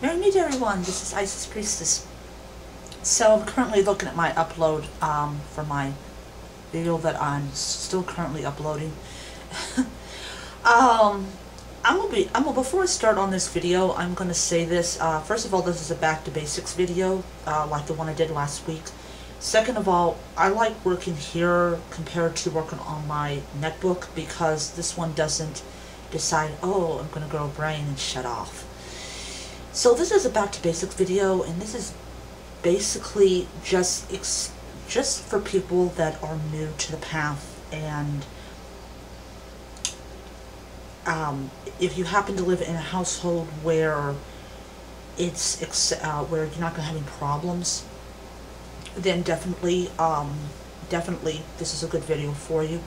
Merry Meet everyone, this is Isis Priestess. So I'm currently looking at my upload for my video that I'm still currently uploading. Before I start on this video, I'm gonna say this. First of all, this is a back to basics video, like the one I did last week. Second of all, I like working here compared to working on my netbook because this one doesn't decide, oh, I'm gonna grow a brain and shut off. So this is a back to basics video, and this is basically just for people that are new to the path, and if you happen to live in a household where where you're not going to have any problems, then definitely this is a good video for you.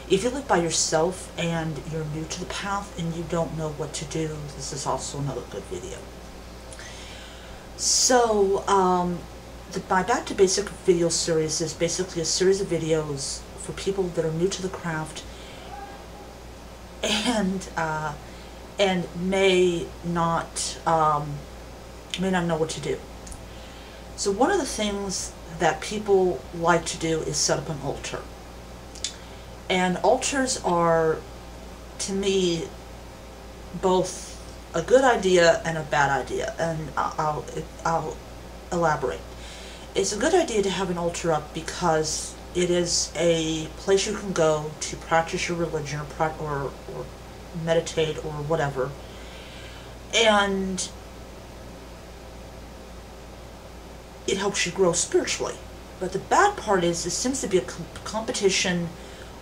If you live by yourself and you're new to the path and you don't know what to do, this is also another good video. So, my Back to Basic video series is basically a series of videos for people that are new to the craft and may not know what to do. So one of the things that people like to do is set up an altar. And altars are, to me, both a good idea and a bad idea, and I'll elaborate. It's a good idea to have an altar up because it is a place you can go to practice your religion or meditate or whatever, and it helps you grow spiritually. But the bad part is there seems to be a competition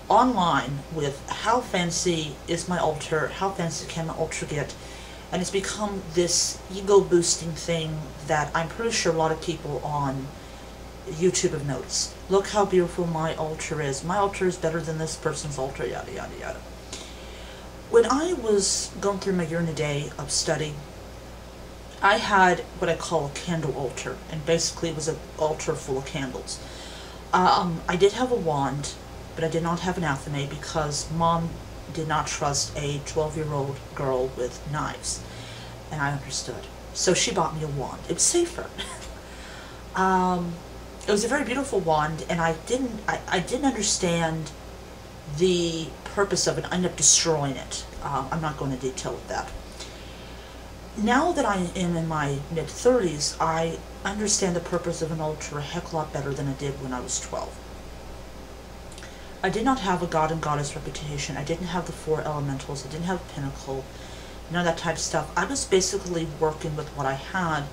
online with how fancy is my altar, how fancy can my altar get. And it's become this ego-boosting thing that I'm pretty sure a lot of people on YouTube have noticed. Look how beautiful my altar is. My altar is better than this person's altar, yada, yada, yada. When I was going through my year and a day of study, I had what I call a candle altar. And basically it was an altar full of candles. I did have a wand, but I did not have an athame because Mom did not trust a 12-year-old girl with knives, and I understood. So she bought me a wand. It was safer. It was a very beautiful wand, and I didn't understand the purpose of it. I ended up destroying it. I'm not going into detail with that. Now that I am in my mid-30s, I understand the purpose of an altar a heck of a lot better than I did when I was 12. I did not have a god and goddess reputation. I didn't have the 4 elementals. I didn't have a pinnacle. None of that type of stuff. I was basically working with what I had,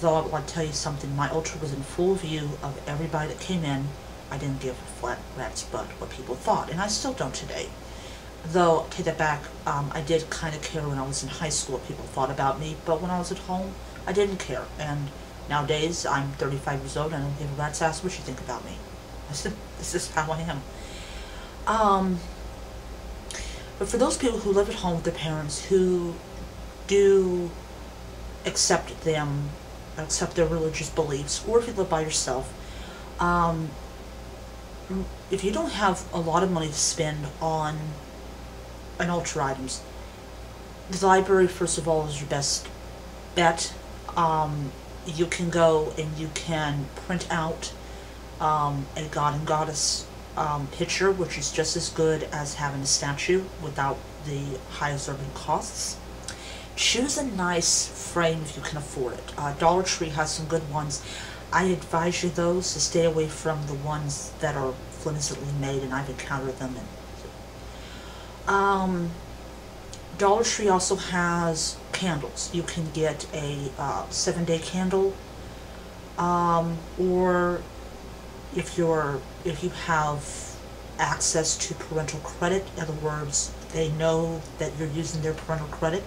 though I will tell you something. My altar was in full view of everybody that came in. I didn't give a flat rat's butt what people thought, and I still don't today. Though, take that back, I did kind of care when I was in high school what people thought about me, but when I was at home, I didn't care. And nowadays, I'm 35 years old, and I don't give a rat's ass what you think about me. This is how I am. But for those people who live at home with their parents who do accept their religious beliefs, or if you live by yourself, if you don't have a lot of money to spend on an altar items, the library, first of all, is your best bet. You can go and you can print out a god and goddess picture, which is just as good as having a statue without the high exorbitant costs. Choose a nice frame if you can afford it. Dollar Tree has some good ones. I advise you those to stay away from the ones that are flimsily made, and I've encountered them. Dollar Tree also has candles. You can get a 7-day candle, or if you have access to parental credit, in other words, they know that you're using their parental credit,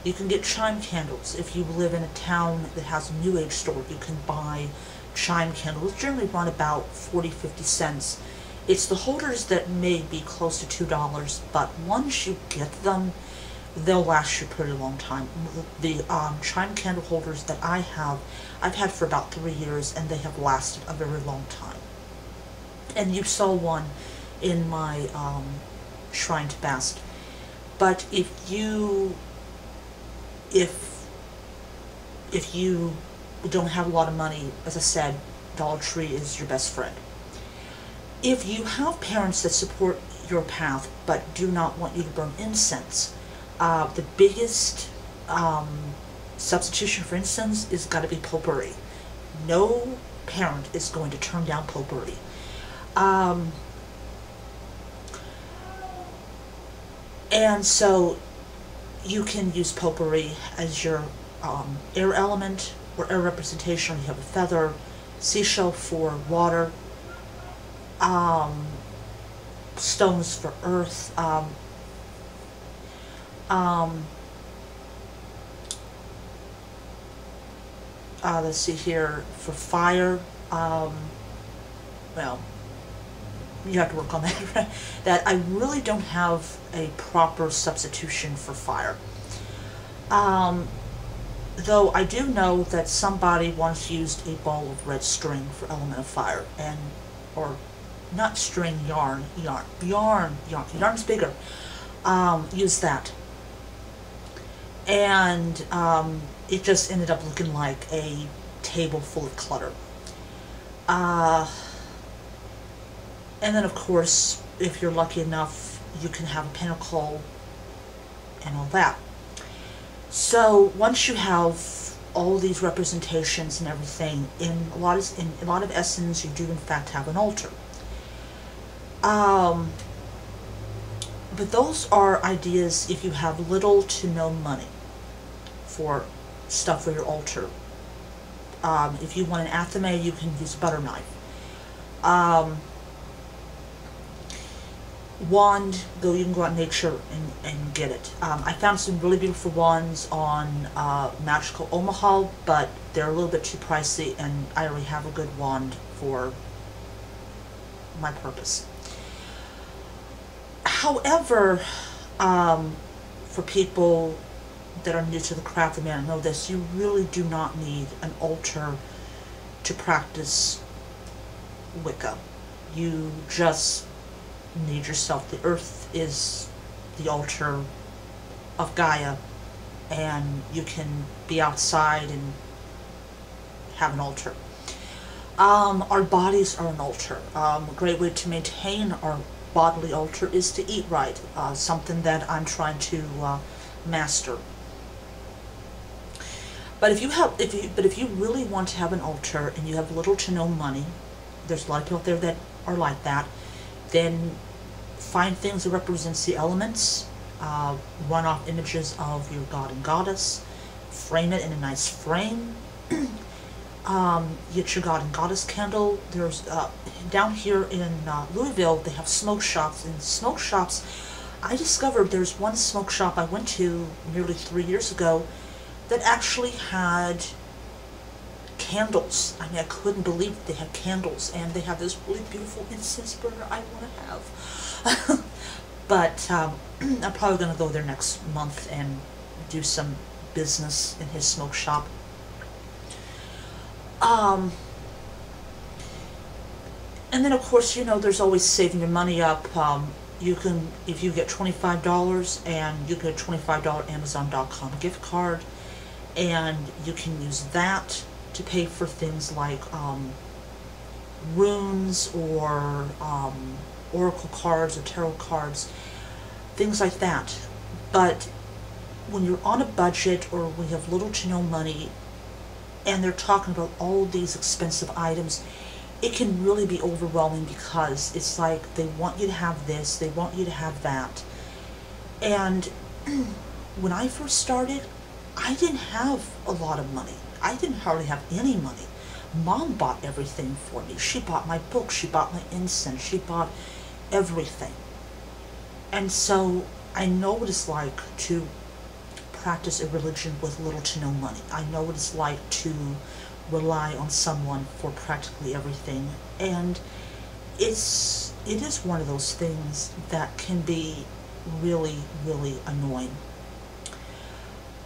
you can get chime candles. If you live in a town that has a New Age store, you can buy chime candles. Generally run about 40-50 cents. It's the holders that may be close to $2, but once you get them, they'll last you a pretty long time. The chime candle holders that I've had for about 3 years, and they have lasted a very long time. And you saw one in my Shrine to Bast. But if if you don't have a lot of money, as I said, Dollar Tree is your best friend. If you have parents that support your path but do not want you to burn incense, the biggest substitution for incense is got to be potpourri. No parent is going to turn down potpourri. And so you can use potpourri as your air element or air representation. You have a feather, seashell for water, stones for earth, let's see here, for fire, well, you have to work on that. That I really don't have a proper substitution for fire. Though I do know that somebody once used a ball of red string for element of fire, and, or not string, yarn's bigger, use that. And it just ended up looking like a table full of clutter. And then of course, if you're lucky enough, you can have a pinnacle and all that. So once you have all these representations and everything, in a lot of essence, you do in fact have an altar. But those are ideas if you have little to no money for stuff for your altar. If you want an athame, you can use a butter knife. Wand, though, you can go out in nature and get it. I found some really beautiful wands on Magical Omaha, but they're a little bit too pricey, and I already have a good wand for my purpose. However, for people that are new to the craft, and man, know this, you really do not need an altar to practice Wicca. You just need yourself. The earth is the altar of Gaia, and you can be outside and have an altar. Our bodies are an altar. A great way to maintain our bodily altar is to eat right, something that I'm trying to master. But if you really want to have an altar and you have little to no money, there's a lot of people out there that are like that, then find things that represents the elements, run off images of your god and goddess, frame it in a nice frame, get your god and goddess candle. There's, down here in Louisville, they have smoke shops, and smoke shops, I discovered there's one smoke shop I went to nearly 3 years ago that actually had candles. I mean, I couldn't believe they had candles, and they have this really beautiful incense burner I want to have. But I'm probably going to go there next month and do some business in his smoke shop. And then of course, you know, there's always saving your money up. You can, if you get $25, and you get a $25 Amazon.com gift card, and you can use that to pay for things like runes or oracle cards or tarot cards, things like that. But when you're on a budget, or when you have little to no money, and they're talking about all these expensive items, it can really be overwhelming, because it's like they want you to have this, they want you to have that. And when I first started, I didn't have a lot of money. I didn't hardly have any money. Mom bought everything for me. She bought my books, she bought my incense, she bought everything. And so I know what it's like to practice a religion with little to no money. I know what it's like to rely on someone for practically everything. And it is one of those things that can be really, really annoying.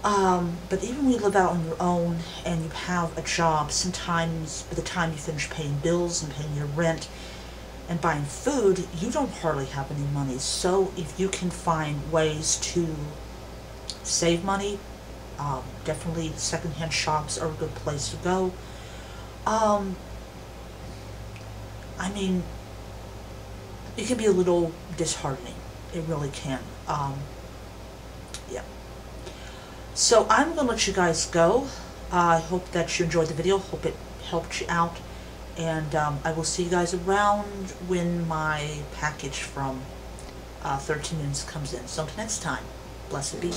But even when you live out on your own and you have a job, sometimes by the time you finish paying bills and paying your rent and buying food, you don't hardly have any money. So if you can find ways to save money, Definitely secondhand shops are a good place to go. I mean, it can be a little disheartening. It really can. Yeah. So I'm going to let you guys go. I hope that you enjoyed the video. Hope it helped you out. And I will see you guys around when my package from 13 Minutes comes in. So until next time, blessed be.